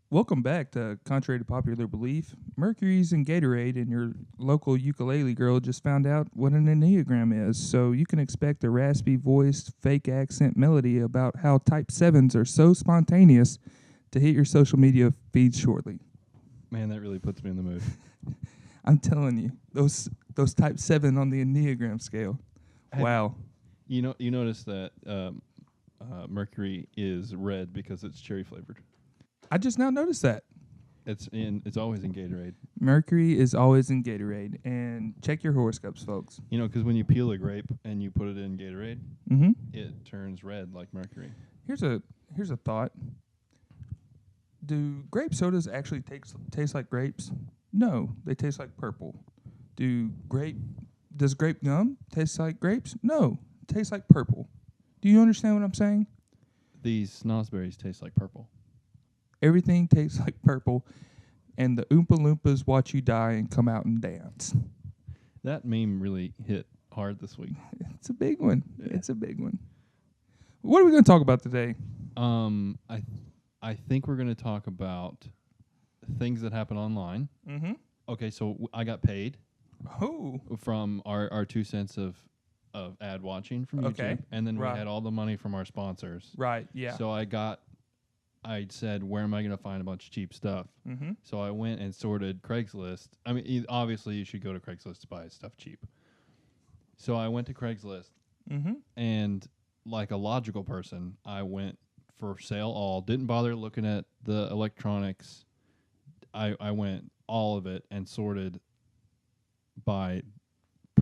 Welcome back to Contrary to Popular Belief. Mercury's in Gatorade, and your local ukulele girl just found out what an Enneagram is. So you can expect a raspy voiced, fake accent melody about how Type 7s are so spontaneous to hit your social media feeds shortly. Man, that really puts me in the mood. I'm telling you, those Type 7 on the Enneagram scale. Wow. You notice that Mercury is red because it's cherry flavored. I just now noticed that. It's always in Gatorade. Mercury is always in Gatorade. And check your horoscopes, folks. You know, because when you peel a grape and you put it in Gatorade, Mm-hmm. it turns red like Mercury. Here's a thought. Do grape sodas actually taste like grapes? No, they taste like purple. Does grape gum taste like grapes? No, it tastes like purple. Do you understand what I'm saying? These snozzberries taste like purple. Everything tastes like purple, and the Oompa Loompas watch you die and come out and dance. That meme really hit hard this week. It's a big one. Yeah. It's a big one. What are we going to talk about today? I think we're going to talk about things that happen online. Mm-hmm. Okay, so I got paid Oh, from our 2 cents of ad watching from YouTube, Okay, and then right. we had all the money from our sponsors. right. Yeah. So I said, where am I going to find a bunch of cheap stuff? Mm-hmm. So I went and sorted Craigslist. I mean, obviously you should go to Craigslist to buy stuff cheap. So I went to Craigslist, Mm-hmm. and like a logical person, I went for sale all. Didn't bother looking at the electronics. I went all of it and sorted by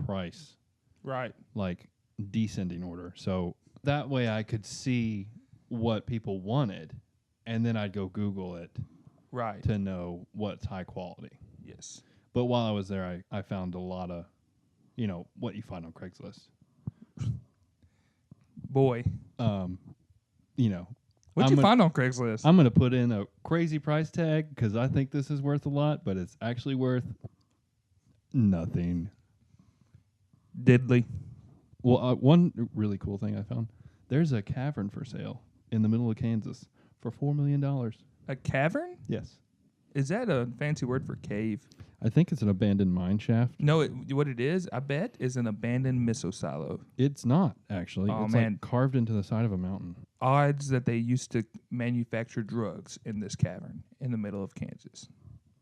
price, Right. like descending order. So that way I could see what people wanted, and then I'd go Google it Right. to know what's high quality. Yes. But while I was there, I found a lot of, what you find on Craigslist. Boy. What'd I'm you find on Craigslist? I'm going to put in a crazy price tag because I think this is worth a lot, but it's actually worth nothing. Diddly. Well, one really cool thing I found, there's a cavern for sale in the middle of Kansas for $4 million. A cavern? Yes. Is that a fancy word for cave? I think it's an abandoned mine shaft. No, what it is, I bet, is an abandoned missile silo. It's not, actually. Oh, it's man. like carved into the side of a mountain. Odds that they used to manufacture drugs in this cavern in the middle of Kansas.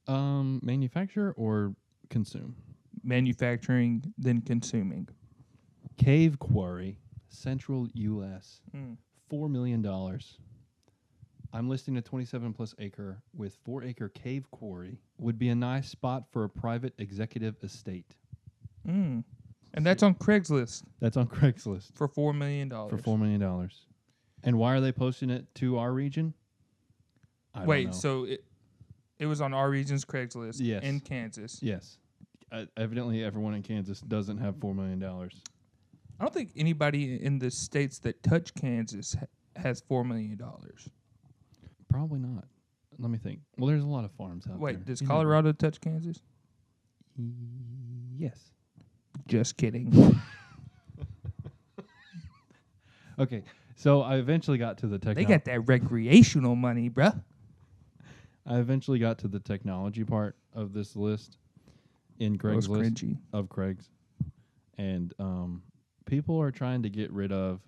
Manufacture or consume? Manufacturing, then consuming. Cave quarry, central U.S., Mm. $4 million. I'm listing a 27-plus acre with 4-acre cave quarry. Would be a nice spot for a private executive estate. Mm. And that's on Craigslist That's on Craigslist for $4 million. for $4 million. And why are they posting it to our region? I don't know. Wait, so it was on our region's Craigslist Yes. in Kansas. Yes. Evidently, everyone in Kansas doesn't have $4 million. I don't think anybody in the states that touch Kansas has $4 million. Probably not. Let me think. Well, there's a lot of farms out there. Wait, does You never- Colorado touch Kansas? Yes. Just kidding. Okay, so I eventually got to the They got that recreational money, bruh. I eventually got to the technology part of this list in Most Craigslist cringy. of Craig's, and people are trying to get rid of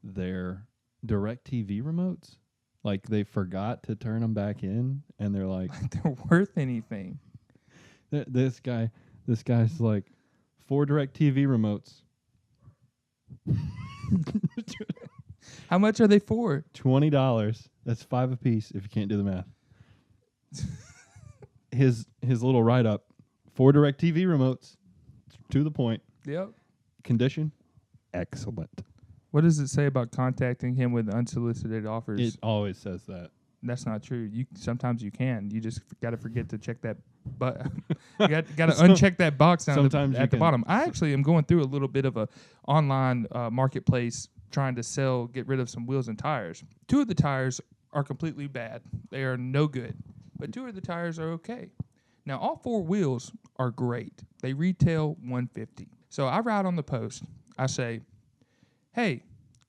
their DirecTV remotes. Like they forgot to turn them back in, and they're like, They're worth anything. this guy's like, 4 DirecTV remotes, How much are they for? $20. That's 5 a piece if you can't do the math. His little write up, 4 DirecTV remotes, to the point. Yep. Condition, excellent. What does it say about contacting him with unsolicited offers? It always says that. That's not true. Sometimes you can. You just got to forget to check that. But you got to uncheck that box down Sometimes at the you can. bottom. I actually am going through a little bit of a online marketplace trying to get rid of some wheels and tires. 2 of the tires are completely bad. They are no good. But 2 of the tires are okay. Now all 4 wheels are great. They retail $150. So I write on the post. I say, "Hey,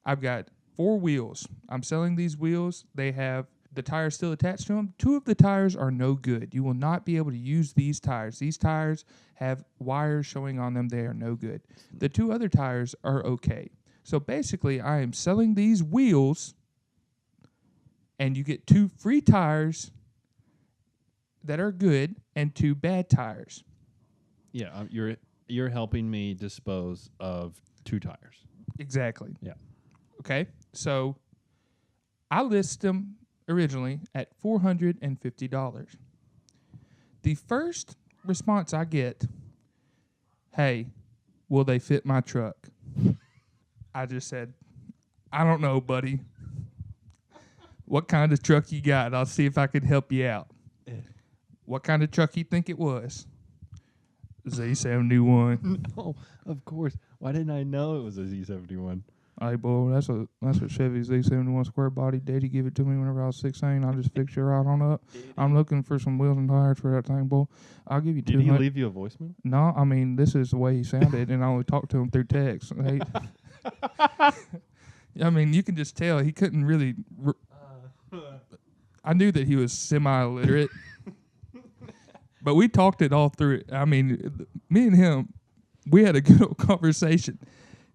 I've got 4 wheels. I'm selling these wheels. They have the tires still attached to them. 2 of the tires are no good. You will not be able to use these tires. These tires have wires showing on them. They are no good. The 2 other tires are okay. So basically, I am selling these wheels, and you get 2 free tires that are good and 2 bad tires. Yeah, you're helping me dispose of 2 tires. Exactly. Yeah. Okay. So I list them originally at $450. The first response I get, hey, will they fit my truck? I just said, I don't know, buddy. What kind of truck you got? I'll see if I can help you out. What kind of truck you think it was? Z71. No, of course. Why didn't I know it was a Z71? Hey, boy, that's a Chevy Z71 square body. Daddy gave it to me whenever I was 16. I just fixed it right on up. I'm looking for some wheels and tires for that thing, boy. I'll give you Did 200. he leave you a voicemail? No, I mean, this is the way he sounded, and I only talked to him through text. Hey. I mean, you can just tell he couldn't really... I knew that he was semi-illiterate, but we talked it all through. I mean, me and him, we had a good old conversation.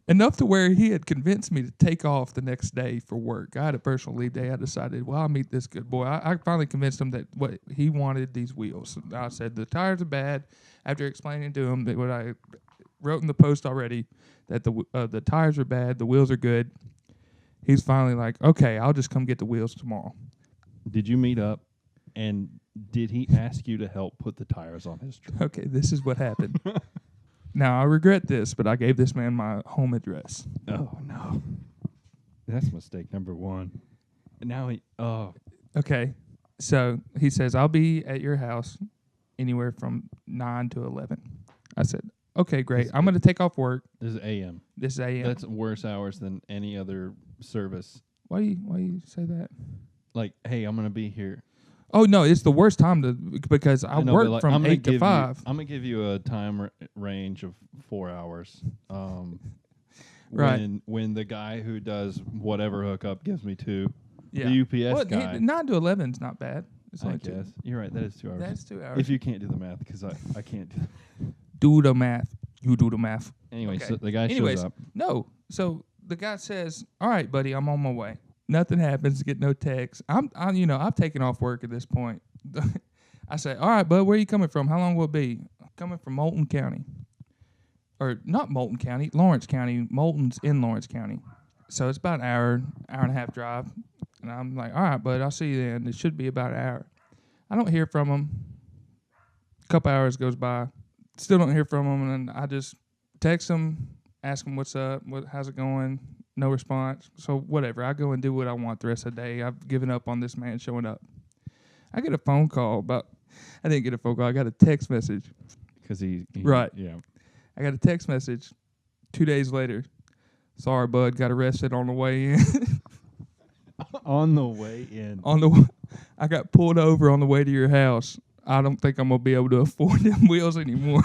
Enough to where he had convinced me to take off the next day for work. I had a personal leave day. I decided, well, I'll meet this good boy. I finally convinced him that what he wanted these wheels. I said the tires are bad. After explaining to him that what I wrote in the post already, that the tires are bad, the wheels are good. He's finally like, okay, I'll just come get the wheels tomorrow. Did you meet up, and did he ask you to help put the tires on his truck? Okay, this is what happened. Now, I regret this, but I gave this man my home address. Oh, no. That's mistake number 1. And now Okay, so he says, I'll be at your house anywhere from 9 to 11. I said, okay, great. I'm going to take off work. This is AM. This is AM. That's worse hours than any other service. Why you say that? Like, hey, I'm going to be here. Oh, no, it's the worst time because I know, work like, from 8 to 5. I'm going to give you a time range of 4 hours. Right. When the guy who does whatever hookup gives me 2, Yeah. the UPS guy. 9 to 11 is not bad. It's I only guess. 2. You're right. That is 2 hours. That's 2 hours. If you can't do the math, because I can't do that. Do the math. You do the math. Anyway, Okay. so the guy shows up. No. So the guy says, all right, buddy, I'm on my way. Nothing happens. Get no text. I've taken off work at this point. I say, all right, bud, where are you coming from? How long will it be? Coming from Moulton County. Or not Moulton County, Lawrence County. Moulton's in Lawrence County. So it's about an hour and a half drive. And I'm like, all right, bud, I'll see you then. It should be about an hour. I don't hear from him. A couple hours goes by. Still don't hear from him. And I just text him, ask him what's up, how's it going. No response. So whatever. I go and do what I want the rest of the day. I've given up on this man showing up. I get a phone call I didn't get a phone call. I got a text message. Because he Right. Yeah. I got a text message 2 days later. Sorry, bud. Got arrested on the way in. On the way in. I got pulled over on the way to your house. I don't think I'm going to be able to afford them wheels anymore.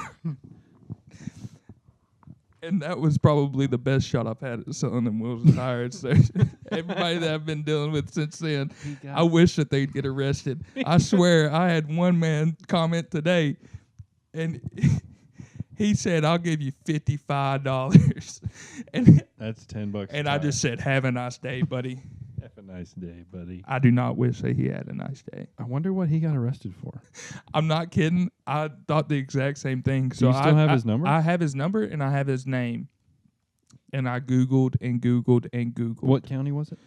And that was probably the best shot I've had at selling them wheels and tires. So everybody that I've been dealing with since then, I wish that they'd get arrested. I swear, I had one man comment today, and he said, I'll give you $55. And that's $10. And I just said, have a nice day, buddy. Have a nice day, buddy. I do not wish that he had a nice day. I wonder what he got arrested for. I'm not kidding. I thought the exact same thing. So do you still have his number? I have his number and I have his name. And I Googled and Googled and Googled. What county was it?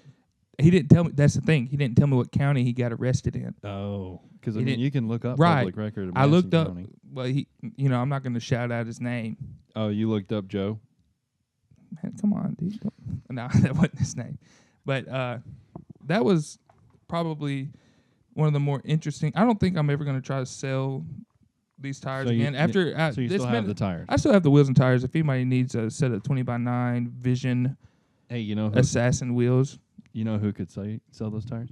He didn't tell me. That's the thing. He didn't tell me what county he got arrested in. Oh, because I mean, you can look up right. public record of I looked up. County. Well, I'm not going to shout out his name. Oh, you looked up Joe? Man, come on, dude. No, that wasn't his name. But that was probably one of the more interesting. I don't think I'm ever going to try to sell these tires again. So you still have the tires? I still have the wheels and tires. If anybody needs a set of 20x9 Vision, hey, you know Assassin wheels. You know who could sell those tires?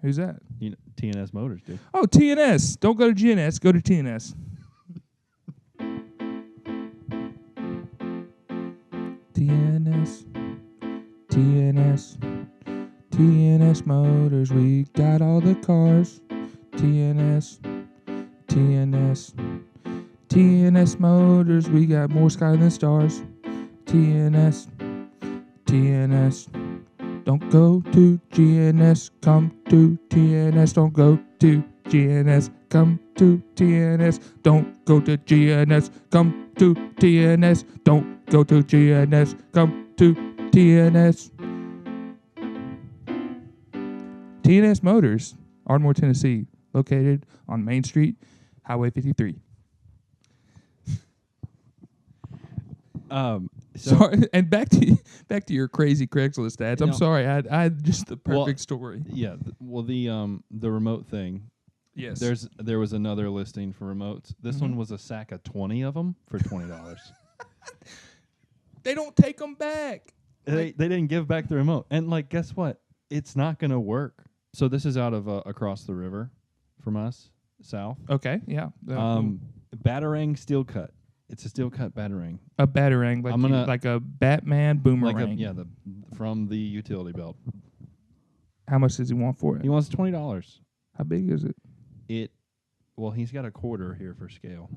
Who's that? You know, TNS Motors, dude. Oh, TNS. Don't go to GNS. Go to TNS. TNS. TNS. TNS. TNS Motors, we got all the cars. TNS, TNS, TNS Motors, we got more sky than stars. TNS, TNS, don't go to GNS, come to TNS, don't go to GNS, come to TNS, don't go to GNS, come to TNS, don't go to GNS, come to TNS. TNS Motors, Ardmore, Tennessee, located on Main Street, Highway 53. Sorry, and back to your crazy Craigslist ads. I'm sorry, I had just the perfect story. Yeah, the remote thing. Yes. There was another listing for remotes. This one was a sack of 20 of them for $20. They don't take them back. They didn't give back the remote. And like, guess what? It's not going to work. So this is out of across the river from us, south. Okay, yeah. Batarang steel cut. It's a steel cut batarang. A batarang, like a Batman boomerang. From the utility belt. How much does he want for it? He wants $20. How big is it? Well, he's got a quarter here for scale.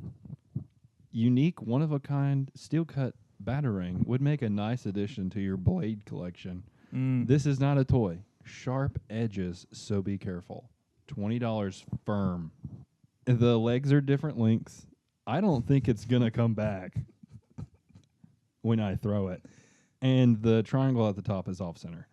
Unique, one of a kind steel cut batarang would make a nice addition to your blade collection. This is not a toy. Sharp edges, so be careful. $20 firm. The legs are different lengths. I don't think it's going to come back when I throw it. And the triangle at the top is off center.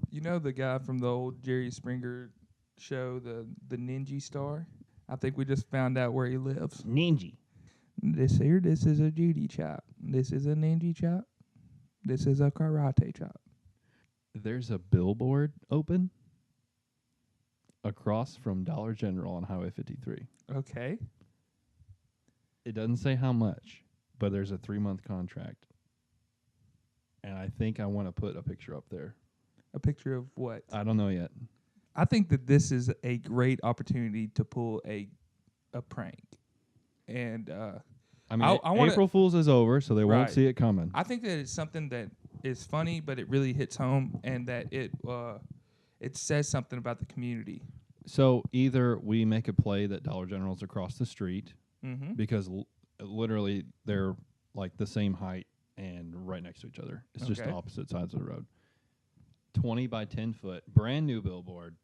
You know the guy from the old Jerry Springer show, the Ninja Star? I think we just found out where he lives. Ninja. This is a Judy chop. This is a ninja chop. This is a karate chop. There's a billboard open across from Dollar General on Highway 53. Okay. It doesn't say how much, but there's a 3-month contract. And I think I want to put a picture up there. A picture of what? I don't know yet. I think that this is a great opportunity to pull a prank. And I mean, April Fool's is over, so they won't see it coming. I think that it's something that is funny, but it really hits home, and that it says something about the community. So either we make a play that Dollar General's across the street, because literally they're like the same height and right next to each other. It's just the opposite sides of the road. 20 by 10 foot, brand new billboard,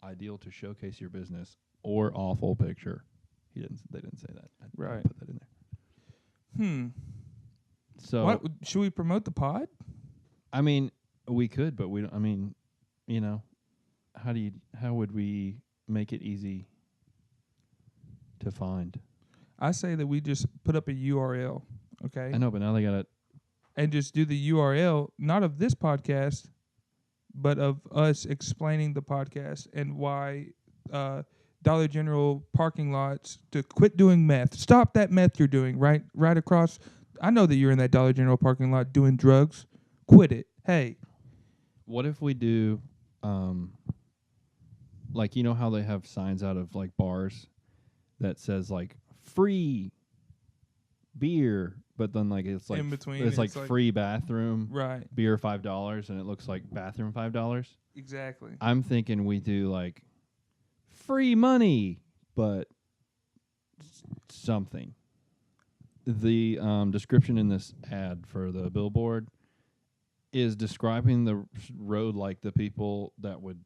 ideal to showcase your business, or awful picture. They didn't say that. I put that in there. So should we promote the pod? I mean, we could, but we don't. I mean, how would we make it easy to find? I say that we just put up a URL, okay? I know, but now they got it. And just do the URL, not of this podcast, but of us explaining the podcast and why Dollar General parking lots to quit doing meth. Stop that meth you're doing right across. I know that you're in that Dollar General parking lot doing drugs. Quit it. Hey. What if we do, like, you know how they have signs out of, like, bars that says, like, free beer, but then, like, it's, like, in between, it's like free bathroom. Right. Beer $5, and it looks like bathroom $5. Exactly. I'm thinking we do, like, free money, but something. The description in this ad for the billboard is describing the road like the people that would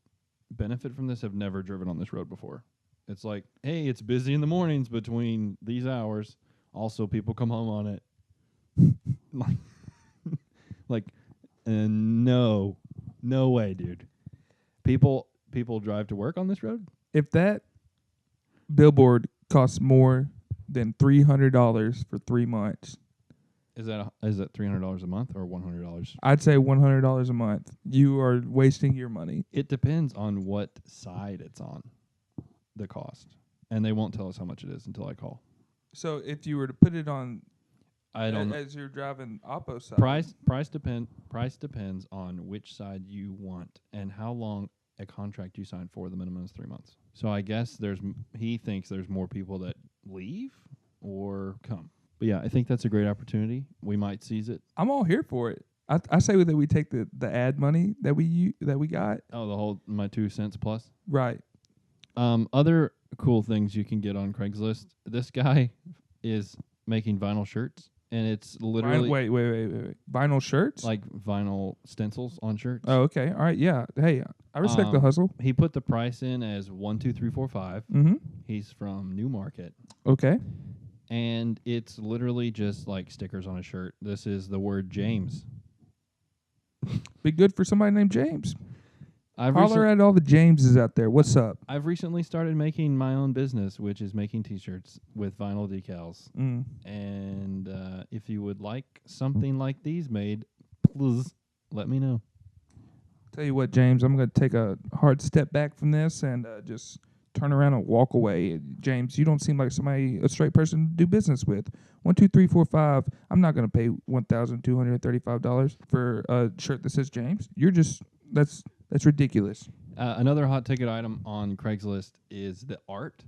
benefit from this have never driven on this road before. It's like, hey, it's busy in the mornings between these hours. Also, people come home on it. No way, dude. People drive to work on this road? If that billboard costs more than $300 for 3 months. Is that $300 a month or $100? I'd say $100 a month. You are wasting your money. It depends on what side it's on, the cost. And they won't tell us how much it is until I call. So if you were to put it on as you're driving oppo side. Price depends on which side you want and how long a contract you sign for. The minimum is 3 months. So I guess he thinks there's more people that leave or come. But yeah, I think that's a great opportunity. We might seize it. I'm all here for it. I say that we take the ad money that we got. Oh, the whole my 2 cents plus. Right. Other cool things you can get on Craigslist. This guy is making vinyl shirts, and it's literally Wait. Vinyl shirts? like vinyl stencils on shirts. Oh, okay. All right. Yeah. Hey, I respect the hustle. He put the price in as 1, 2, 3, 4, 5. Mm-hmm. He's from Newmarket, Okay. and it's literally just like stickers on a shirt. This is the word James. Be good for somebody named James. I've Holler at all the Jameses out there. What's up? I've recently started making my own business, which is making T-shirts with vinyl decals. Mm. And if you would like something like these made, please let me know. Tell you what, James, I'm going to take a hard step back from this and just turn around and walk away. James, you don't seem like a straight person to do business with. 1, 2, 3, 4, 5. I'm not going to pay $1,235 for a shirt that says James. That's ridiculous. Another hot ticket item on Craigslist is the art.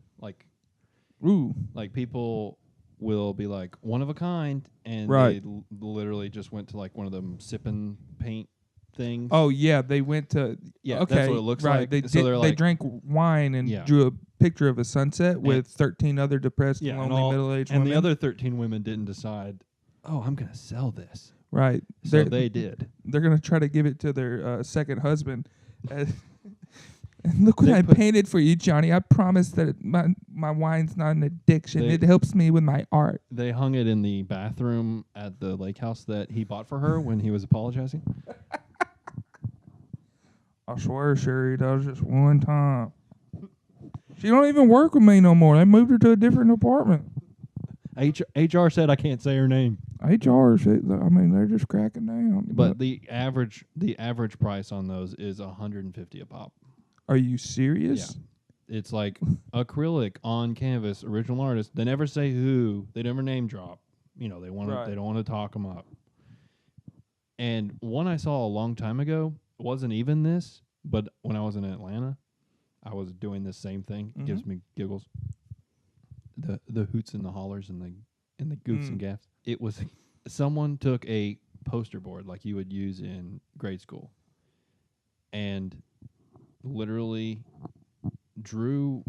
Ooh. Like people will be like one of a kind, and Right. they literally just went to like one of them sipping paint things. Oh yeah, they went to Yeah, Okay, that's what it looks right. like. They They're they like, drank wine and Yeah. drew a picture of a sunset with 13 other depressed, yeah, and lonely middle-aged and women. the other 13 women didn't decide, oh, I'm going to sell this. right. So they did. They're gonna try to give it to their second husband. And look what They I put- painted for you, Johnny. I promise that my wine's not an addiction. They- It helps me with my art. They hung it in the bathroom at the lake house that he bought for her when he was apologizing. I swear, Sherry, that was just one time. She don't even work with me no more. They moved her to a different apartment. HR said I can't say her name. HR, they're just cracking down. But the average price on those is $150 a pop. Are you serious? It's like acrylic on canvas, original artist. They never say who. They never name drop. You know, they want Right. They don't want to talk them up. And one I saw a long time ago wasn't even this, but when I was in Atlanta, I was doing this same thing. It gives me giggles. The hoots and the hollers and the goofs and gaffs. It was someone took a poster board like you would use in grade school and literally drew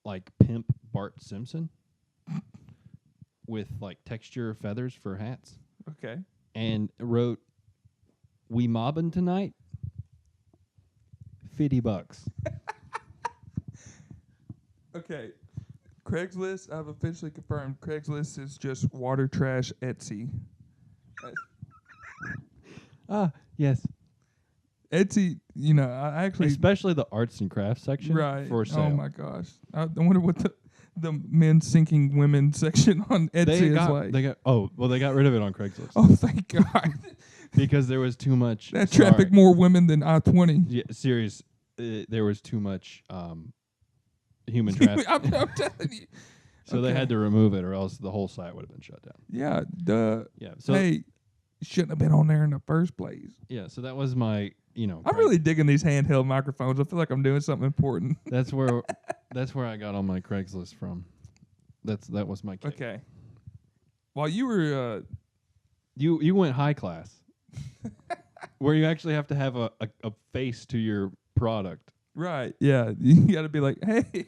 like pimp Bart Simpson with like texture feathers for hats Okay. and wrote, "We mobbing tonight? $50." Okay. Craigslist, I've officially confirmed Craigslist is just water trash Etsy. Yes. Etsy, I actually Especially the arts and crafts section right. for sale. Oh my gosh. I wonder what the men sinking women section on Etsy is like. They got rid of it on Craigslist Oh, thank God. because there was too much. That trafficked more women than I-20. Yeah, serious. There was too much human traffic, I'm telling you. so they okay. had to remove it, or else the whole site would have been shut down. Yeah, duh. Yeah. So Hey, shouldn't have been on there in the first place. yeah. So that was my. I'm really digging these handheld microphones. I feel like I'm doing something important. That's where I got on my Craigslist from. That was my kick. Okay. While you were You went high class, where you actually have to have a face to your product. right, yeah, you got to be like, hey.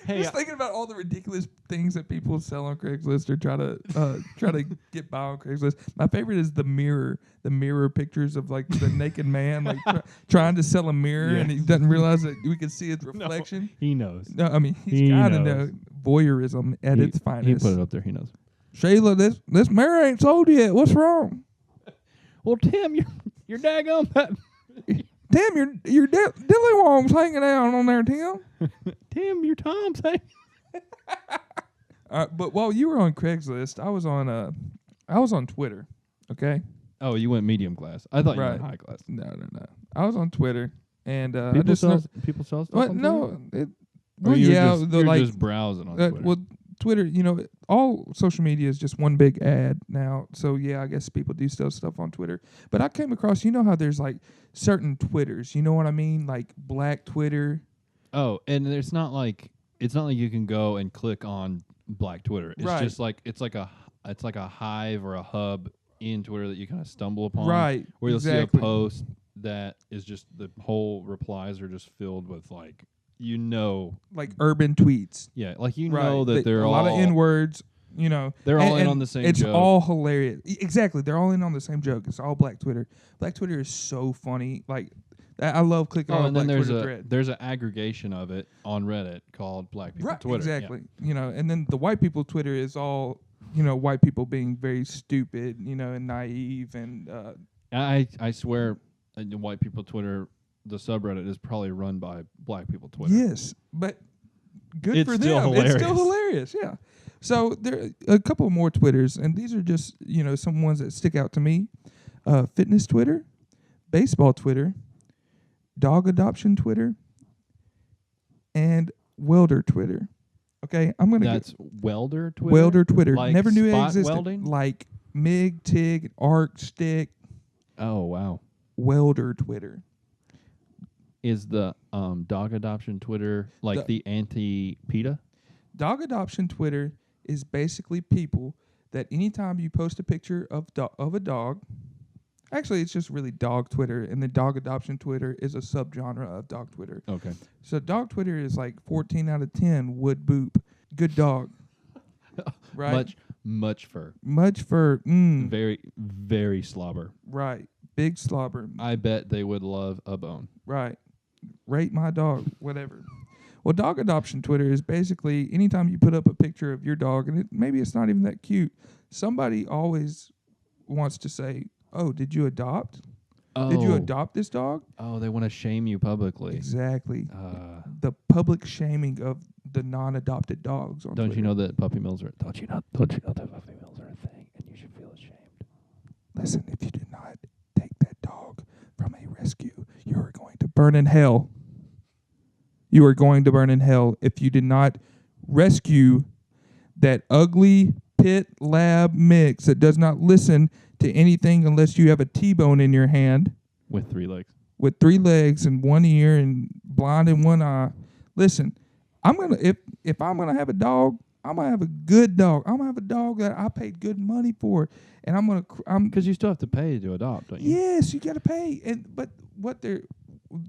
Hey, Just thinking about all the ridiculous things that people sell on Craigslist or try to get by on Craigslist. My favorite is the mirror pictures of like the naked man like trying to sell a mirror and he doesn't realize that we can see his reflection. he knows. No, I mean He he's got to knows. know voyeurism at its finest. He put it up there. He knows. Shayla, this mirror ain't sold yet. What's wrong? Well, Tim, you're daggone. Tim, your dillywong's hanging out on there, Tim. Tim, your Tom's hanging. But while you were on Craigslist, I was on Twitter. Okay. Oh, you went medium class. I thought you Right. went high class. No. I was on Twitter, and I People just sell stuff. what? on No. Twitter? Well, Or you're yeah. just, the, you're like, just browsing on Twitter. well, Twitter. All social media is just one big ad now. So yeah, I guess people do sell stuff on Twitter. But I came across. How there's like certain Twitters. You know what I mean? Like Black Twitter. Oh, and it's not like you can go and click on Black Twitter. It's Right. just like it's like a hive or a hub in Twitter that you kind of stumble upon. Right. Where you'll exactly. see a post that is just the whole replies are just filled with like, like urban tweets. yeah, like Right. know that they're a all lot of N words. They're all in and on the same it's joke. all hilarious. Exactly, they're all in on the same joke. It's all Black Twitter. Black Twitter is so funny. Like, I love clicking on and a then Black there's Twitter a thread. there's an aggregation of it on Reddit called Black People Right, Twitter. exactly. And then the white people Twitter is all white people being very stupid, and naive and. I swear, the white people Twitter, the subreddit is probably run by Black people Twitter. Yes, but good It's for still them. hilarious. It's still hilarious. Yeah. So there are a couple more Twitters, and these are just some ones that stick out to me: fitness Twitter, baseball Twitter, dog adoption Twitter, and welder Twitter. Okay, I'm gonna. That's welder Twitter. Welder Twitter. Like Never knew it spot existed. welding? Like MIG, TIG, arc, stick. Oh wow. Welder Twitter. Is the dog adoption Twitter like the anti-PETA? Dog adoption Twitter is basically people that anytime you post a picture of a dog, actually it's just really dog Twitter, and then dog adoption Twitter is a subgenre of dog Twitter. Okay. So dog Twitter is like 14 out of 10 would boop, good dog, right? Much fur. Much fur, Very, very slobber. right? Big slobber, I bet they would love a bone. right? Rate my dog, whatever. Well, dog adoption Twitter is basically anytime you put up a picture of your dog, and maybe it's not even that cute, somebody always wants to say, "Oh, did you adopt? Oh. Did you adopt this dog?" Oh, they want to shame you publicly. Exactly. The public shaming of the non-adopted dogs on Don't Twitter. you know that puppy mills are? Don't you know that puppy mills are a thing, and you should feel ashamed. Listen, if you did not take that dog from a rescue, you are going to burn in hell. You are going to burn in hell if you did not rescue that ugly pit lab mix that does not listen to anything unless you have a T-bone in your hand With 3 legs. with 3 legs and 1 ear and blind in 1 eye. Listen, if I'm gonna have a dog, I'm gonna have a good dog. I'm gonna have a dog that I paid good money for, and Because you still have to pay to adopt, don't you? yes, you got to pay. But what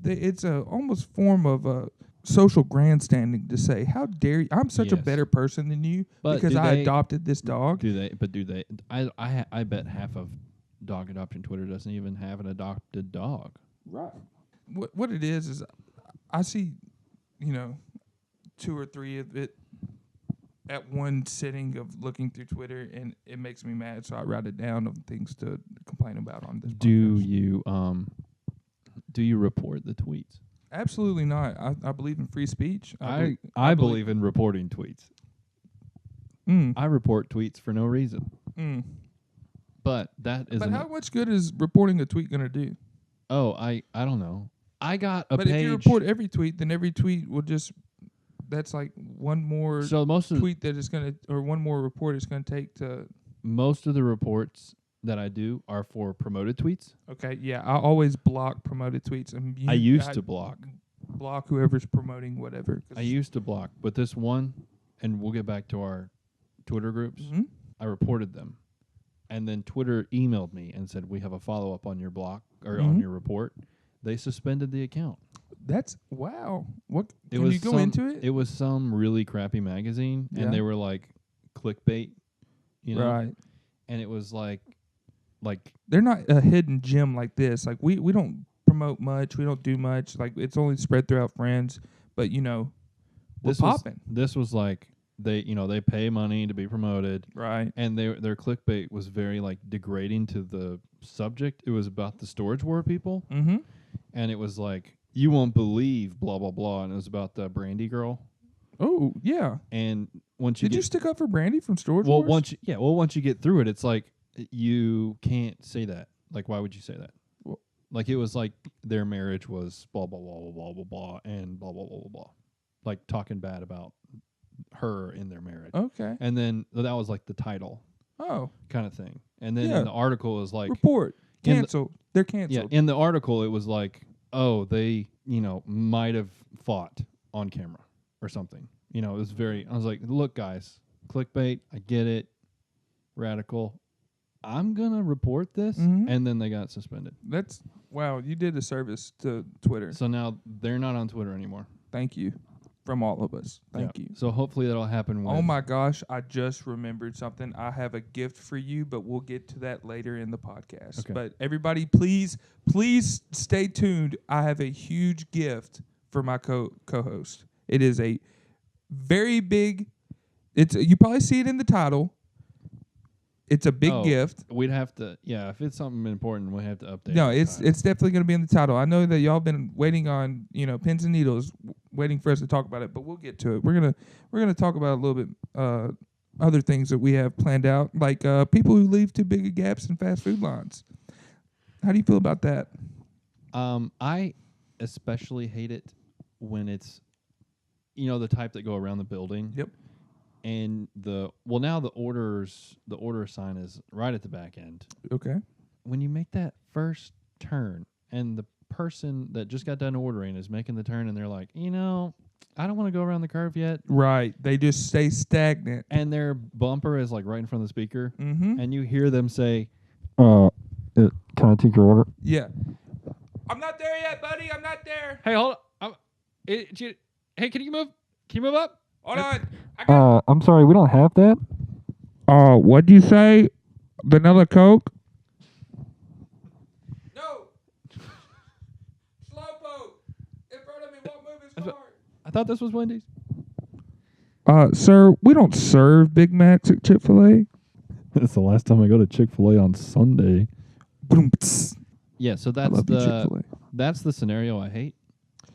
it's a almost form of a social grandstanding to say, how dare you? I'm such a Yes. better person than you But because do I they- adopted this dog. Do they? I bet half of dog adoption Twitter doesn't even have an adopted dog. Right. What it is I see, 2 or 3 of it at one sitting of looking through Twitter, and it makes me mad. So I write it down of things to complain about on this. Do podcast. you report the tweets? Absolutely not. I believe in free speech. I believe in reporting tweets. I report tweets for no reason. But that is. But how much good is reporting a tweet going to do? Oh, I don't know. I got a But page. if you report every tweet, then every tweet will just. That's like one more so most of tweet that is going to, or one more report it's going to take to. most of the reports that I do are for promoted tweets. Okay, yeah, I always block promoted tweets. And I used to block whoever's promoting whatever. I used to block, but this one, and we'll get back to our Twitter groups. Mhm. I reported them, and then Twitter emailed me and said we have a follow up on your block or on your report. They suspended the account. That's wow. What It can was you go some- into it? It was some really crappy magazine, Yeah. and they were like clickbait, Right. And it was like They're not a hidden gem like this. Like we don't promote much. We don't do much. Like it's only spread throughout friends. But we're popping. This was like they pay money to be promoted, Right. and their clickbait was very like degrading to the subject. It was about the storage war people, Mm-hmm. and it was like you won't believe blah blah blah, and it was about the Brandy girl. Oh yeah. And once you Did you stick up for Brandy from Storage Wars? once you get through it, it's like you can't say that. Like, why would you say that? Well, Like, it was like their marriage was blah blah blah blah blah blah blah and blah blah blah blah blah, like talking bad about her in their marriage. Okay. And then that was like the title Oh. kind of thing. And then Yeah. in the article it was like Report. in the- Canceled. They're yeah, canceled. in the article it was like, oh, they might have fought on camera or something. It was very. I was like, look, guys, clickbait. I get it. Radical. I'm gonna report this, Mhm. and then they got suspended. That's wow. You did a service to Twitter. So now they're not on Twitter anymore. Thank you, from all of us. Thank Yeah. you. So hopefully that'll happen. Oh my gosh, I just remembered something. I have a gift for you, but we'll get to that later in the podcast. Okay. But everybody, please stay tuned. I have a huge gift for my co-host. It is a very big. You probably see it in the title. It's a big gift. We'd have to, if it's something important, we have to update. No, it's definitely going to be in the title. I know that y'all been waiting on pins and needles, waiting for us to talk about it, but we'll get to it. We're gonna talk about a little bit other things that we have planned out, like people who leave too big of gaps in fast food lines. How do you feel about that? I especially hate it when it's the type that go around the building. Yep. And now the order sign is right at the back end. Okay. When you make that first turn and the person that just got done ordering is making the turn and they're like, I don't want to go around the curve yet. Right. They just stay stagnant. And their bumper is like right in front of the speaker. Mm-hmm. And you hear them say, can I take your order? Yeah. I'm not there yet, buddy. I'm not there. hey, hold on. Hey, can you move? Can you move up? Hold on. I'm sorry, we don't have that. What'd you say? Vanilla Coke? No. Slowpoke. In front of me. Won't move his car. I thought this was Wendy's. Sir, we don't serve Big Macs at Chick-fil-A. It's the last time I go to Chick-fil-A on Sunday. Yeah, so I love you, Chick-fil-A. that's the scenario I hate.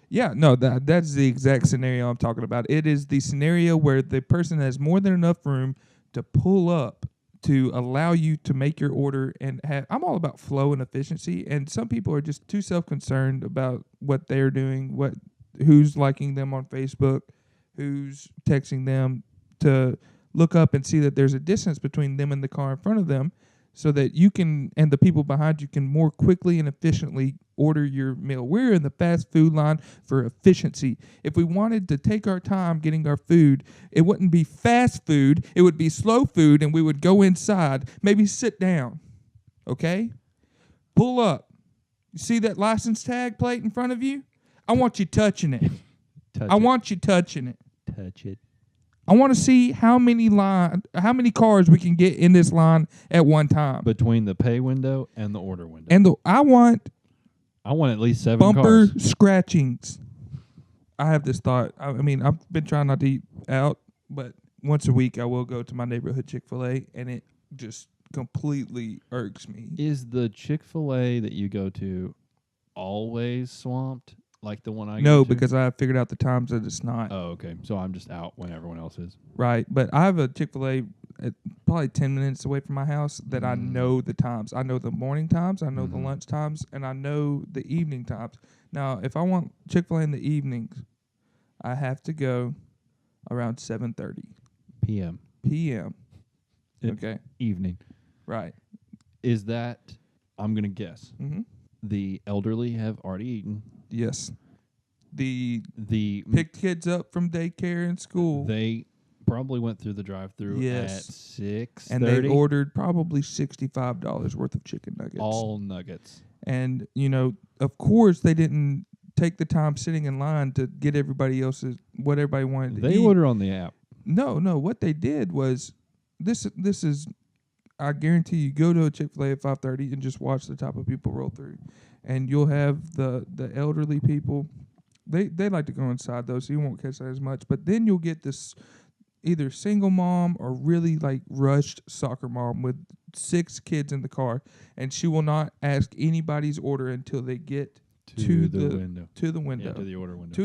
Yeah, no, that's the exact scenario I'm talking about. It is the scenario where the person has more than enough room to pull up to allow you to make your order and have. I'm all about flow and efficiency, and some people are just too self-concerned about what they're doing, who's liking them on Facebook, who's texting them, to look up and see that there's a distance between them and the car in front of them, so that you can, and the people behind you can more quickly and efficiently order your meal. We're in the fast food line for efficiency. If we wanted to take our time getting our food, it wouldn't be fast food, it would be slow food, and we would go inside, maybe sit down, okay? Pull up. You see that license tag plate in front of you? I want you touching it. Want you touching it. Touch it. I want to see how many cars we can get in this line at one time. Between the pay window and the order window. And I want at least 7 bumper cars. scratchings. I have this thought. I mean, I've been trying not to eat out, but once a week I will go to my neighborhood Chick-fil-A, and it just completely irks me. Is the Chick-fil-A that you go to always swamped? Like the one I go No, to? because I figured out the times that it's not. Oh, okay. So I'm just out when everyone else is. Right. But I have a Chick-fil-A at probably 10 minutes away from my house that I know the times. I know the morning times, I know the lunch times, and I know the evening times. Now, if I want Chick-fil-A in the evenings, I have to go around 7:30 PM. p.m. It's Okay. Evening. Right. Is that, I'm going to guess, Mm-hmm. the elderly have already eaten. Yes. The The picked kids up from daycare and school. They probably went through the drive-through Yes. at 6:30. And they ordered probably $65 worth of chicken nuggets. all nuggets. And, of course, they didn't take the time sitting in line to get everybody else's, what everybody wanted to They eat. order on the app. No. What they did was, this is, I guarantee you, go to a Chick-fil-A at 5:30 and just watch the type of people roll through. And you'll have the elderly people. They like to go inside, though, so you won't catch that as much. But then you'll get this either single mom or really, like, rushed soccer mom with 6 kids in the car. And she will not ask anybody's order until they get to the window. To the window. Yeah, to the order window.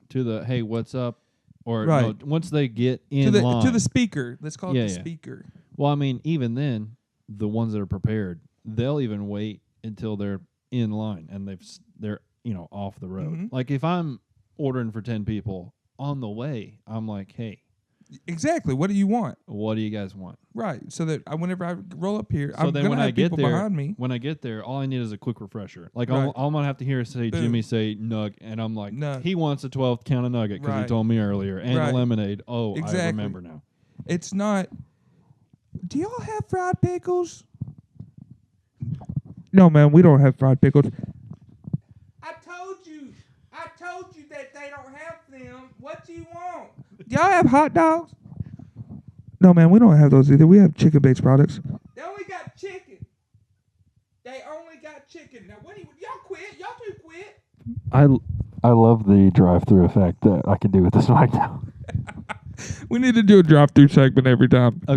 To the Hey, what's up? Or Right. no, once they get in line. to the speaker. Let's call it the Yeah. speaker. Well, I mean, even then, the ones that are prepared, they'll even wait until they're in line and they're off the road. Mhm. Like if I'm ordering for 10 people on the way, I'm like, hey, Exactly. What do you want? what do you guys want? Right. So that whenever I roll up here, So I'm then gonna when have I get people there, behind me. when I get there, all I need is a quick refresher. Like Right. all I'm gonna have to hear is Boom. Jimmy say nug, and I'm like, Nug. he wants a 12th count of nugget because he Right. told me earlier, and Right. a lemonade. Oh, Exactly. I remember now. It's not. Do y'all have fried pickles? No, man, we don't have fried pickles. I told you that they don't have them. What do you want? Do y'all have hot dogs? No, man, we don't have those either. We have chicken-based products. They only got chicken. Now, what do y'all quit? Y'all two quit. I love the drive-through effect that I can do with this mic now. We need to do a drive-through segment every time. Okay.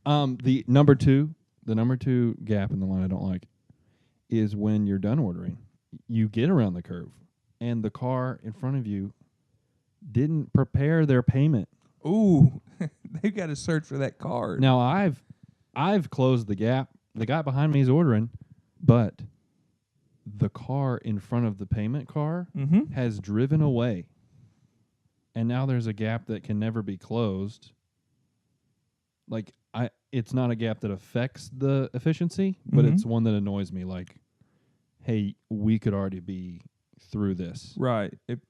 But the number two gap in the line I don't like is when you're done ordering, you get around the curve, and the car in front of you didn't prepare their payment. ooh, they've got to search for that card. Now I've closed the gap. The guy behind me is ordering, but the car in front of the payment car Mm-hmm. has driven away. And now there's a gap that can never be closed. Like it's not a gap that affects the efficiency, but Mhm. it's one that annoys me. Like, hey, we could already be through this. Right. If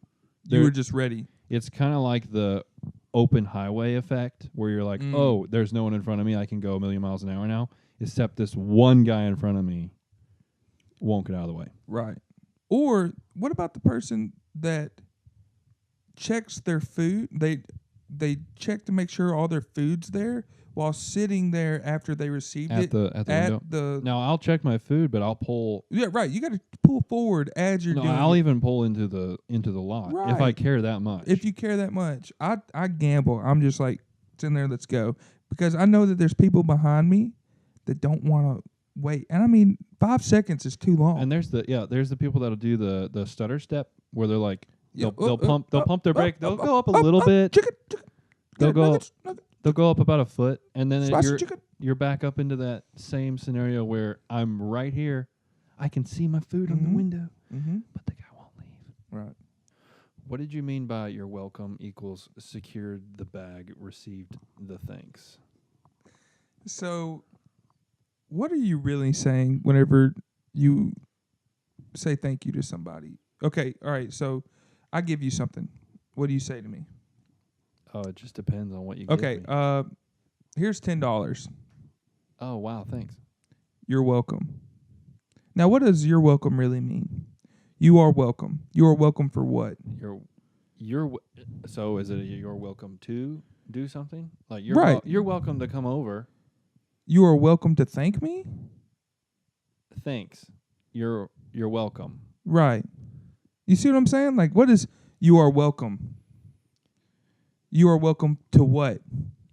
you There- were just ready. It's kind of like the open highway effect, where you're like, oh, there's no one in front of me. I can go a million miles an hour now, except this one guy in front of me won't get out of the way. Right. Or what about the person that checks their food? They check to make sure all their food's there while sitting there after they received At it the window. the Now I'll check my food, but I'll pull. yeah, right. You got to pull forward as you're No, doing I'll it. even pull into the lot if I Right. care that much. If you care that much. I gamble. I'm just like, it's in there, let's go. Because I know that there's people behind me that don't want to wait. And I mean, 5 seconds is too long. And there's the people that'll do the stutter step where they're like Yeah, they'll pump their brake. They'll go up a little bit. Chicken. They'll go nuggets. they'll go up about a foot, and then Spicy chicken. you're back up into that same scenario where I'm right here. I can see my food on the Mhm. window, Mm-hmm. but the guy won't leave. Right. What did you mean by "you're welcome" equals secured the bag, received the thanks? So, what are you really saying whenever you say thank you to somebody? Okay, all right. So, I give you something. What do you say to me? Oh, it just depends on what you Okay. give me. Here's $10. Oh, wow, thanks. You're welcome. Now, what does "you're welcome" really mean? You are welcome. You are welcome for what? So is it you're welcome to do something? Like Right. You're welcome to come over. You are welcome to thank me? Thanks. You're welcome. Right. You see what I'm saying? Like, what is you are welcome? You are welcome to what?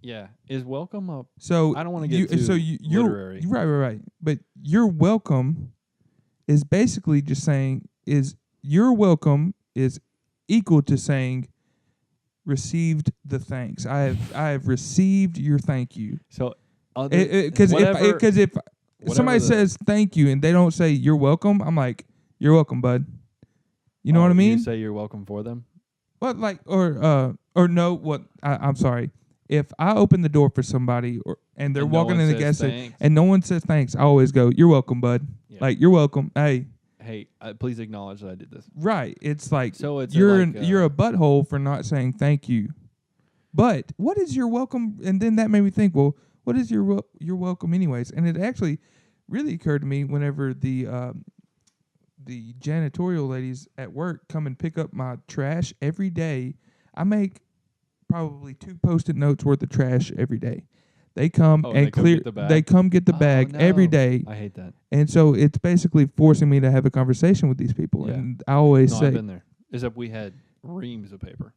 Yeah. Is welcome up? So I don't want to get too you're literary. right. But you're welcome is basically just saying is you're welcome is equal to saying received the thanks. I have received your thank you. So Because if somebody says thank you and they don't say you're welcome, I'm like, you're welcome, bud. You know what I mean? You say you're welcome for them? What like or no? What I'm sorry. If I open the door for somebody and they're And no walking one in the says gas station thanks? and no one says thanks, I always go, "You're welcome, bud." Yeah. Like, "You're welcome." Hey, Please acknowledge that I did this. right? It's like So it's you're a butthole for not saying thank you. But what is your welcome? And then that made me think, well, what is your welcome anyways? And it actually really occurred to me whenever the janitorial ladies at work come and pick up my trash every day. I make probably 2 Post-it notes worth of trash every day. They come Oh, and they come clear. get the bag? They come get the bag every no. day, I hate that. and so it's basically forcing me to have a conversation with these people. Yeah. And I always No, say, I've been there. Except we had reams of paper.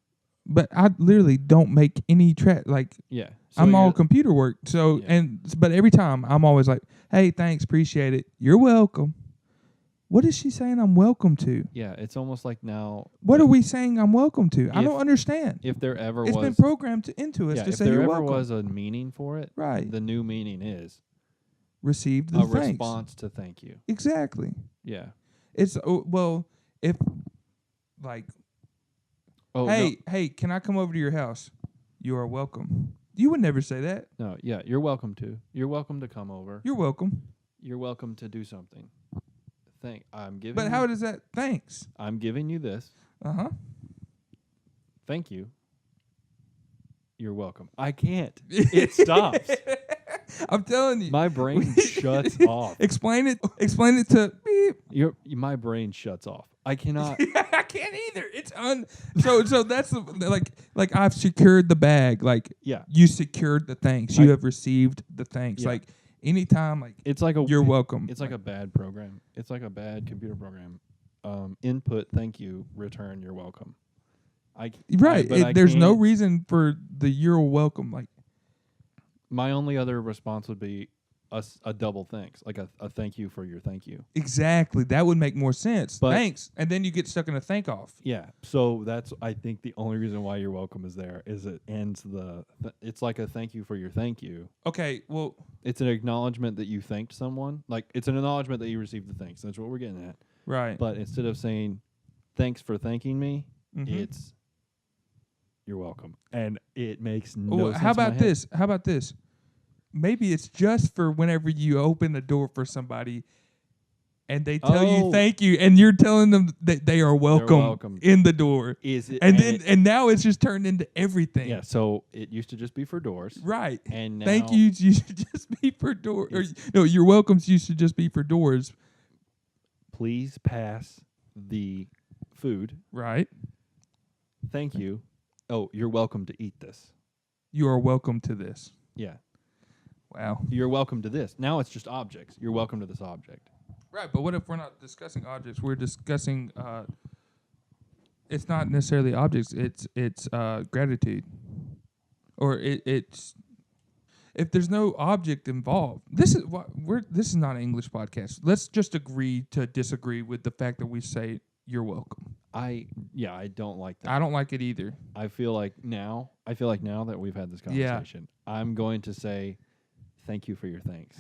but I literally don't make any trash. Like Yeah. So I'm all you're- computer work. So Yeah. but every time I'm always like, "Hey, thanks, appreciate it. You're welcome." What is she saying I'm welcome to? Yeah, it's almost like now. What are we saying I'm welcome to? I If- don't understand. If there ever It's was, been programmed into us yeah, to if say there you're ever welcome. was a meaning for it, Right. the new meaning is Received the a thanks. response to thank you. Exactly. Yeah. It's well, if like, Oh hey, can I come over to your house? You are welcome. You would never say that. no, yeah, you're welcome to. You're welcome to come over. You're welcome. You're welcome to do something. I'm giving. But how does that? Thanks. I'm giving you this. Uh-huh. Thank you. You're welcome. I can't. It stops. I'm telling you. My brain shuts off. Explain it to beep. My brain shuts off. I cannot. I can't either. It's so that's like I've secured the bag. Like Yeah. you secured the thanks. You have received the thanks. Yeah. Like anytime, like It's like you're welcome. It's like a bad program. It's like a bad computer program. Input, thank you. Return, you're welcome. There's no reason for the you're welcome. Like my only other response would be a double thanks, like a thank you for your thank you. exactly that would make more sense. But Thanks, and then you get stuck in a thank off. Yeah, so that's I think the only reason why you're welcome is there is it ends it's like a thank you for your thank you. Okay, well, It's an acknowledgement that you thanked someone. Like it's an acknowledgement that you received the thanks. That's what we're getting at. right. But instead of saying thanks for thanking me, Mhm. it's you're welcome, and it makes no Well, sense. how in my about head. this? How about this? Maybe it's just for whenever you open the door for somebody and they tell you Oh. thank you and you're telling them that they are welcome, welcome. in the door. Is it? And now it's just turned into everything. Yeah. So it used to just be for doors, Right. and now Thank you should just be for doors. No, your welcomes used to just be for doors. Please pass the food. Right. Thank you. Oh, you're welcome to eat this. You are welcome to this. Yeah. Wow. You're welcome to this. Now it's just objects. You're welcome to this object. Right, but what if we're not discussing objects? We're discussing. It's not necessarily objects. It's gratitude, or it's if there's no object involved. This is what This is not an English podcast. Let's just agree to disagree with the fact that we say you're welcome. I don't like that. I don't like it either. I feel like now that we've had this conversation, I'm going to say thank you for your thanks.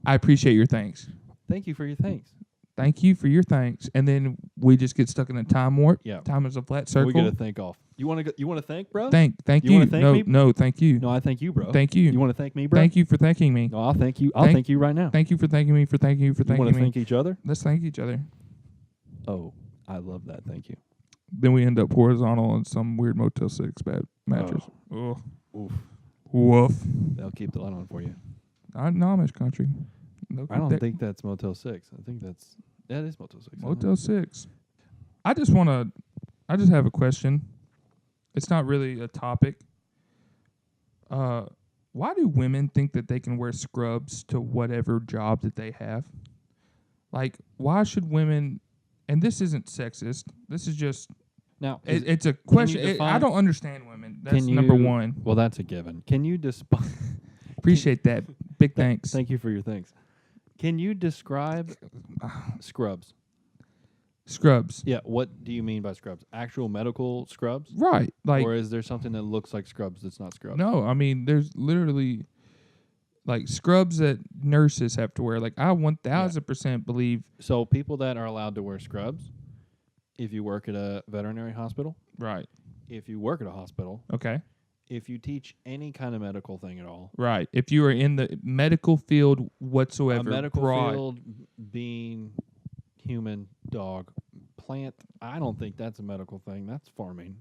I appreciate your thanks. Thank you for your thanks. Thank you for your thanks, and then we just get stuck in a time warp. Yeah. Time is a flat circle. We get a thank off. You want to thank, bro? Thank You you. wanna thank no, me? no, thank you. No, I thank you, bro. Thank you. You want to thank me, bro? Thank you for thanking me. No, I'll thank you. I'll thank you right now. Thank you for thanking me for thanking you for You thanking want me. to thank each other? Let's thank each other. Oh, I love that. Thank you. Then we end up horizontal on some weird Motel 6 bad mattress. Ugh. Oof. Woof. They'll keep the light on for you. Not in Amish country. I don't think that's Motel 6. I think that is Motel 6. Motel 6. I just have a question. It's not really a topic. Why do women think that they can wear scrubs to whatever job that they have? Like, why should women, and this isn't sexist, this is just, Now, it's a question. I define- don't understand women. That's can number you- one. Well, that's a given. Can you Appreciate that. Big thanks. Thank you for your thanks. Can you describe scrubs? Scrubs. Yeah, what do you mean by scrubs? Actual medical scrubs? Right. Like, Or is there something that looks like scrubs that's not scrubs? no, I mean, there's literally like scrubs that nurses have to wear. Like, I 1000% believe. So people that are allowed to wear scrubs, if you work at a veterinary hospital, Right. if you work at a hospital, Okay. if you teach any kind of medical thing at all, Right. If you are in the medical field whatsoever, a medical broad, field being human, dog, plant, I don't think that's a medical thing. That's farming.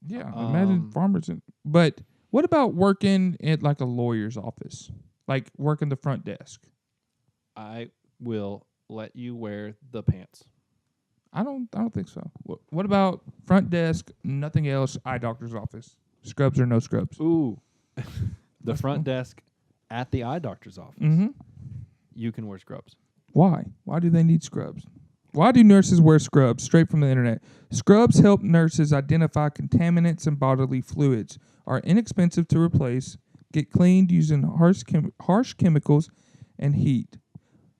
yeah, imagine farmers. But what about working at like a lawyer's office, like working the front desk? I will let you wear the pants. I don't think so. What about front desk, nothing else, eye doctor's office? Scrubs or no scrubs? Ooh. The front desk at the eye doctor's office. Mm-hmm. You can wear scrubs. Why? Why do they need scrubs? Why do nurses wear scrubs? Straight from the internet. Scrubs help nurses identify contaminants and bodily fluids, are inexpensive to replace, get cleaned using harsh chemicals and heat,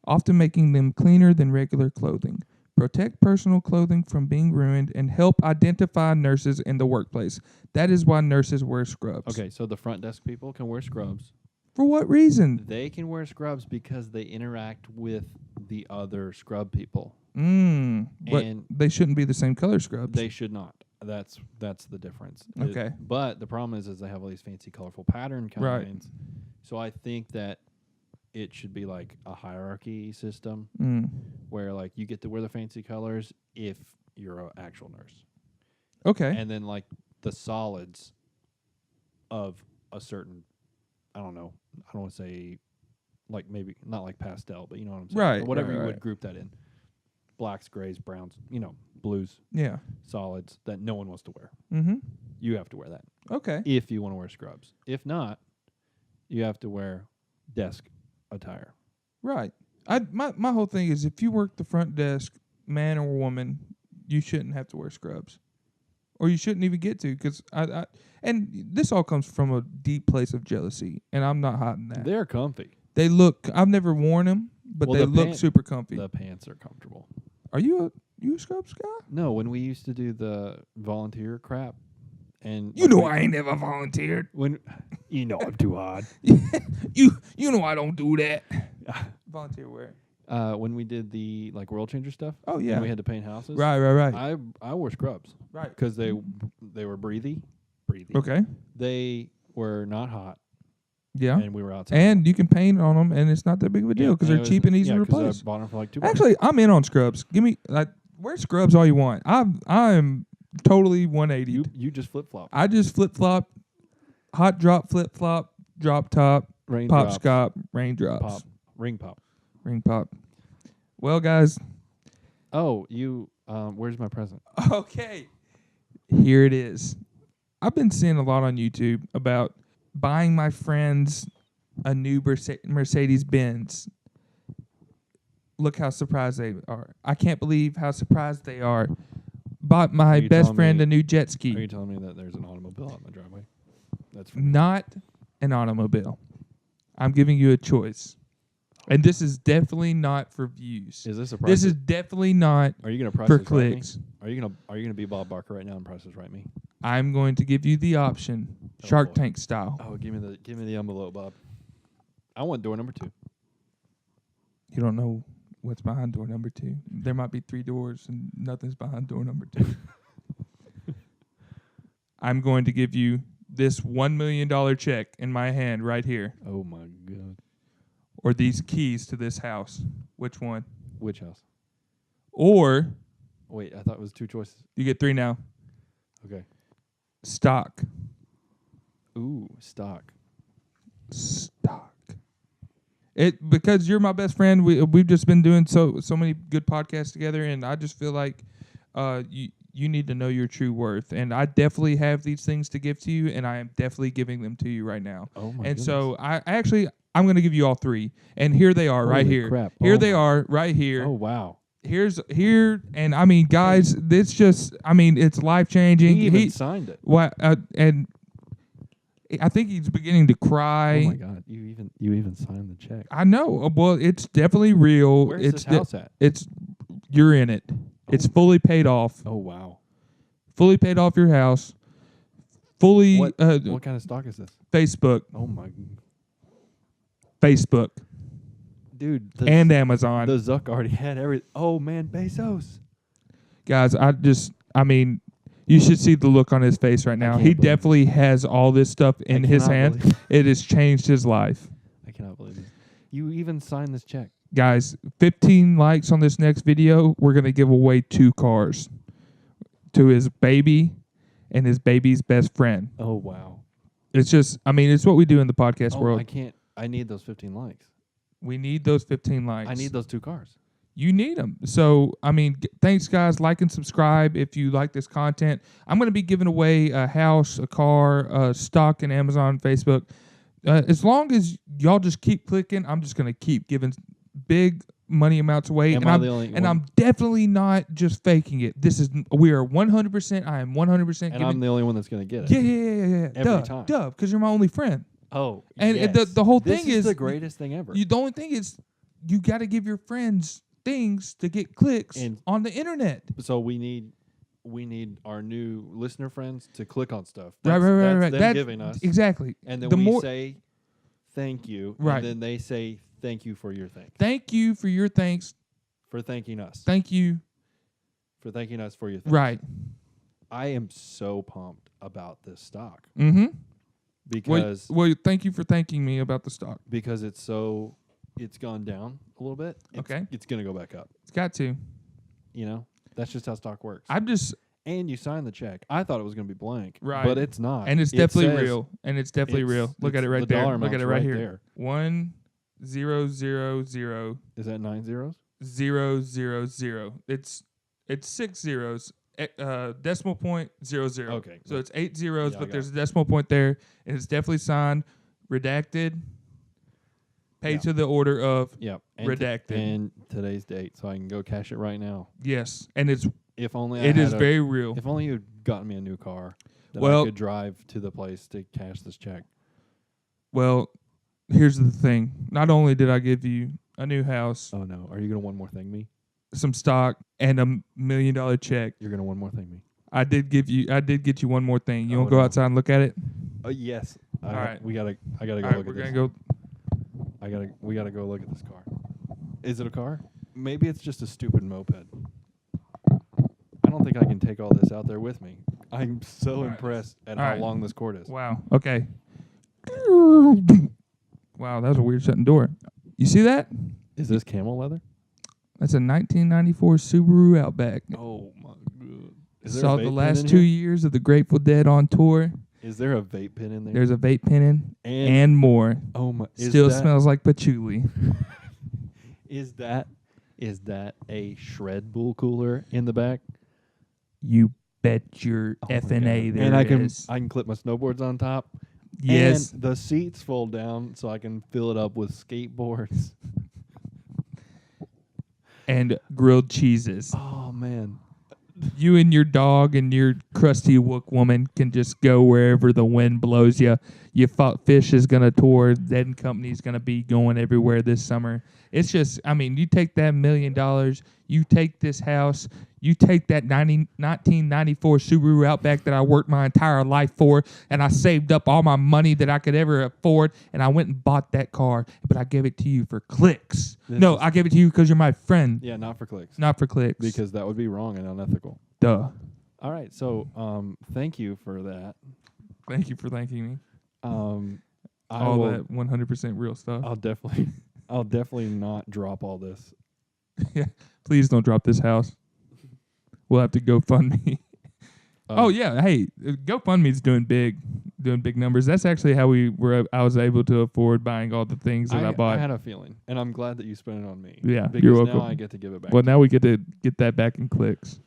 often making them cleaner than regular clothing, protect personal clothing from being ruined, and help identify nurses in the workplace. That is why nurses wear scrubs. Okay, so the front desk people can wear scrubs. For what reason? They can wear scrubs because they interact with the other scrub people. But And they shouldn't be the same color scrubs. They should not. That's the difference. Okay. But the problem is they have all these fancy, colorful pattern Right. kinds. So I think that it should be like a hierarchy system where like you get to wear the fancy colors if you're an actual nurse. Okay. And then like the solids of a certain I don't know. I don't want to say like maybe not like pastel, but you know what I'm saying. Right, Or whatever right, you right. would group that in. Blacks, grays, browns, blues, Yeah. solids that no one wants to wear. Mm-hmm. You have to wear that Okay. if you want to wear scrubs. If not, you have to wear desk attire. Right. My whole thing is if you work the front desk, man or woman, you shouldn't have to wear scrubs, or you shouldn't even get to, because and this all comes from a deep place of jealousy, and I'm not hiding that. They're comfy. They look. I've never worn them, but Well, they the look pant- super comfy. The pants are comfortable. Are you a scrubs guy? No, when we used to do the volunteer crap, and You know I ain't never volunteered. when I'm too hard. you know I don't do that. Volunteer wear. When we did the like world changer stuff, Oh yeah. and we had to paint houses. Right. I wore scrubs Right. because they were breathy. Okay. They were not hot, Yeah. and we were outside. And you can paint on them, and it's not that big of a deal because they're cheap and easy to 'cause replace. I bought them for like $2. Actually, I'm in on scrubs. Give me wear scrubs all you want. I'm totally 180. you just flip flop. I just flip flop, hot drop, flip flop, drop top, pop scop, raindrops, pop, ring pop. ring pop. Well, guys, Oh, you. Where's my present? okay, here it is. I've been seeing a lot on YouTube about buying my friends a new Mercedes Benz. Look how surprised they are. I can't believe how surprised they are. Bought my you best telling friend me- a new jet Are ski. you telling me that there's an automobile out in the driveway? That's Not an automobile. I'm giving you a choice. And this is definitely not for views. Is this a price? This is definitely not Are you gonna price for this right me? clicks. Are you gonna be Bob Barker right now and price this right me? I'm going to give you the option, Oh, Shark boy. Tank style. Oh, give me the envelope, Bob. I want door number 2. You don't know what's behind door number 2. There might be 3 doors and nothing's behind door number 2. I'm going to give you this $1 million check in my hand right here, Oh my god. or these keys to this house. Which one? Which house? Or Wait, I thought it was 2 choices. you get 3 now. Okay. Stock. Ooh, stock. It because you're my best friend. We've just been doing so many good podcasts together, and I just feel like you need to know your true worth. And I definitely have these things to give to you, and I am definitely giving them to you right now. Oh my And goodness. so I'm going to give you all 3, and here they are right Holy here. crap. Here Oh they my- are right here. Oh wow. Here, and I mean, guys, it's life changing. He even signed it. And I think he's beginning to cry. Oh my god. You even signed the check. I know. Well, it's definitely real. Where's it's this house at? You're in it. It's fully paid off. Oh wow. Fully paid off your house. Fully What kind of stock is this? Facebook, Oh my dude. and Amazon. The Zuck already had everything. Oh man, Bezos. Guys, you should see the look on his face right now. can't He believe definitely has all this stuff in his cannot hand. believe- It has changed his life. I cannot believe it. You even signed this check. Guys, 15 likes on this next video. We're going to give away 2 cars to his baby and his baby's best friend. Oh wow. It's just, it's what we do in the podcast world. I can't. I need those 15 likes. We need those 15 likes. I need those 2 cars. You need them. So, thanks, guys. Like and subscribe if you like this content. I'm going to be giving away a house, a car, stock in Amazon, Facebook. As long as y'all just keep clicking, I'm just going to keep giving big money amounts away. Am I the only one? I'm definitely not just faking it. We are 100%. I am 100% And giving. I'm the only one that's gonna get it. Yeah. Every time. Because you're my only friend. Oh. And yes. the whole This thing is is the greatest thing ever. the only thing is you got to give your friends things to get clicks And- on the internet. So we need our new listener friends to click on stuff. Right. That's them That's giving us. exactly. And then the we more, say thank you. Right. And then they say thank you for your thanks. thank you for your thanks. For thanking us. Thank you. For thanking us for your thanks. Right. I am so pumped about this stock Mm-hmm. because Well, thank you for thanking me about the stock. it's gone down a little bit. Okay. It's gonna go back up. It's got to. That's just how stock works. I'm just and you sign the check. I thought it was going to be blank, Right. but it's not. And it's It definitely says- real. And it's definitely real. Look at it right the there. dollar Look at amount's it right here. there. 1000 Is that 9 zeros? 000. It's 6 zeros. Decimal point 00. Okay. So it's 8 zeros, Yeah, I but got there's a decimal point there, and it's definitely signed, redacted, paid Yeah. to the order of Yep. redacted. And today's date, so I can go cash it right now. Yes, and If only it is very real. If only you'd gotten me a new car, that Well- I could drive to the place to cash this check. Well, here's the thing. Not only did I give you a new house, Oh no, are you gonna one more thing me? some stock, and $1 million check, You're gonna one more thing me. I did get you one more thing. You Oh, want to go no. outside and look at it? Yes. All right. I gotta go All right, look we're at gonna this. go. We gotta go look at this car. Is it a car? Maybe it's just a stupid moped. I don't think I can take all this out there with me. I'm so All right. impressed at All how right. long this cord is. Wow. Okay. Wow, that was a weird shutting door. You see that? Is this camel leather? That's a 1994 Subaru Outback. Oh my god. Is there Saw a the vape pen last in 2 here? years of the Grateful Dead on tour. Is there a vape pen in there? There's a vape pen in and and more. oh my! Still smells like patchouli. Is that a shred bull cooler in the back? You bet your Oh my F&A God. there and I can is. I can clip my snowboards on top. Yes. And the seats fold down so I can fill it up with skateboards. And grilled cheeses. Oh man. You and your dog and your crusty wook woman can just go wherever the wind blows you. Your fish is going to tour. Dead and Company's going to be going everywhere this summer. It's just, I mean, you take that $1 million, you take this house, you take that 1994 Subaru Outback that I worked my entire life for, and I saved up all my money that I could ever afford, and I went and bought that car, but I gave it to you for clicks. I gave it to you because you're my friend, Yeah, not for clicks. not for clicks. Because that would be wrong and unethical. Duh. All right, so thank you for that. Thank you for thanking me. I All will, that 100% real stuff. I'll definitely not drop all this. Please don't drop this house. We'll have to GoFundMe. Oh yeah, hey, GoFundMe's doing big numbers. That's actually how I was able to afford buying all the things that I bought. I had a feeling, and I'm glad that you spent it on me. Yeah, because you're welcome. now I get to give it back. Well, now we get to get that back in clicks.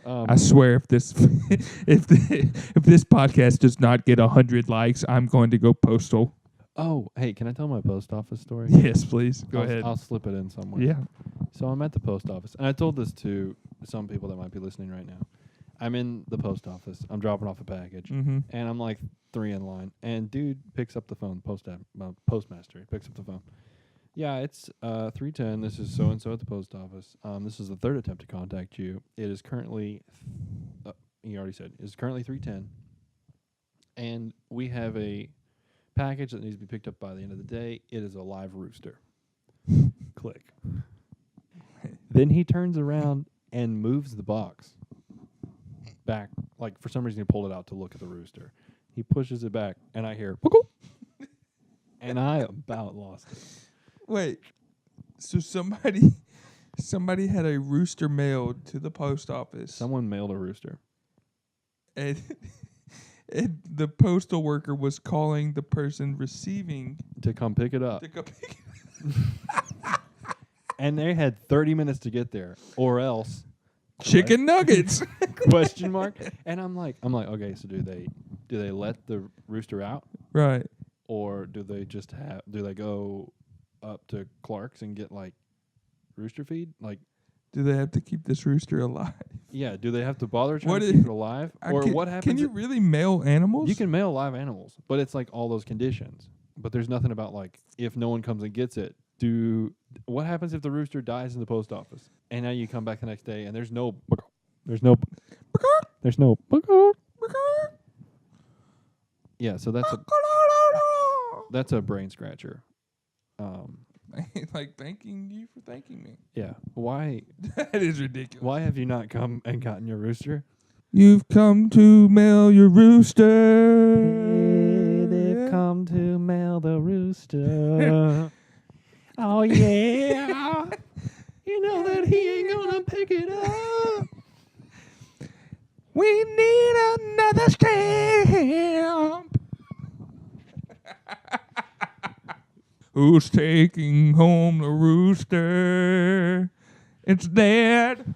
Um, I swear, if this if this podcast does not get 100 likes, I'm going to go postal. Oh, hey, can I tell my post office story? Yes, please. Go I'll, ahead. I'll slip it in somewhere. Yeah. So I'm at the post office, and I told this to some people that might be listening right now. I'm in the post office. I'm dropping off a package, Mm-hmm. and I'm like 3 in line. And dude picks up the phone. Postmaster he picks up the phone. Yeah, it's 310. This is so and so at the post office. This is the third attempt to contact you. It is currently, he already said, it's currently 310, and we have a package that needs to be picked up by the end of the day. It is a live rooster. Click. Then he turns around and moves the box back. Like, for some reason, he pulled it out to look at the rooster. He pushes it back, and I hear, and I about lost it. Wait. So somebody had a rooster mailed to the post office. Someone mailed a rooster. And the postal worker was calling the person receiving To come pick it up. to come pick And they had 30 minutes to get there, or else chicken nuggets. question mark. And I'm like, okay, so do they let the rooster out, Right. or do they go up to Clark's and get like rooster feed? Like, Do they have to keep this rooster alive? yeah, do they have to bother trying What to is- keep it alive, or what happens? Can you really mail animals? You can mail live animals, but it's like all those conditions. But there's nothing about like if no one comes and gets it. What happens if the rooster dies in the post office and now you come back the next day and there's no yeah. So that's a brain scratcher. Like thanking you for thanking me. Yeah. Why That is ridiculous. why have you not come and gotten your rooster? You've come to mail your rooster. They've come to mail the rooster. Oh yeah. You know that he ain't gonna pick it up. We need another stamp. Who's taking home the rooster? It's Dad.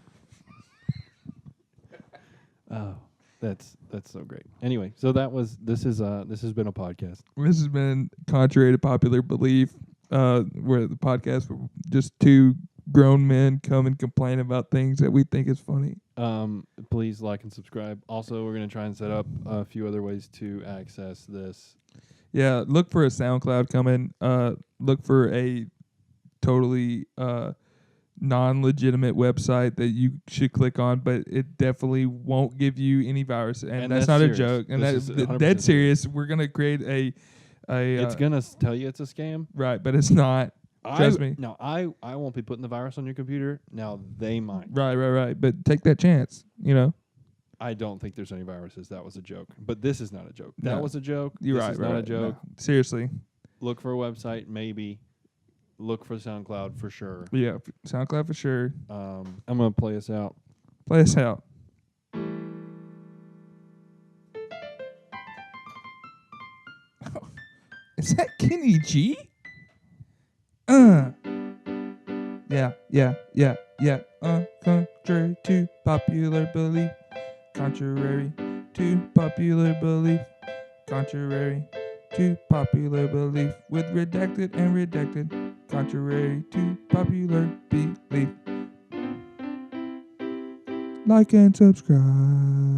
Oh, that's so great. Anyway, so this has been a podcast. This has been Contrary to Popular Belief, where the podcast where just two grown men come and complain about things that we think is funny. Please like and subscribe. Also, we're gonna try and set up a few other ways to access this. Yeah, look for a SoundCloud coming. Look for a totally non-legitimate website that you should click on, but it definitely won't give you any virus. And that's not serious. a joke. And This that's is 100% dead serious. We're gonna create a It's gonna tell you it's a scam. right, but it's not. Trust me. No, I won't be putting the virus on your computer. Now they might. Right. But take that chance. You know. I don't think there's any viruses. That was a joke. But this is not a joke. That No. was a joke. You're this right. is right, not right. a joke. No. Seriously. Look for a website, maybe. Look for SoundCloud for sure. Yeah, SoundCloud for sure. I'm gonna play us out. Play us out. Is that Kenny G? Yeah. Contrary to popular belief. Contrary to popular belief. Contrary to popular belief. With redacted and redacted. Contrary to popular belief. Like and subscribe.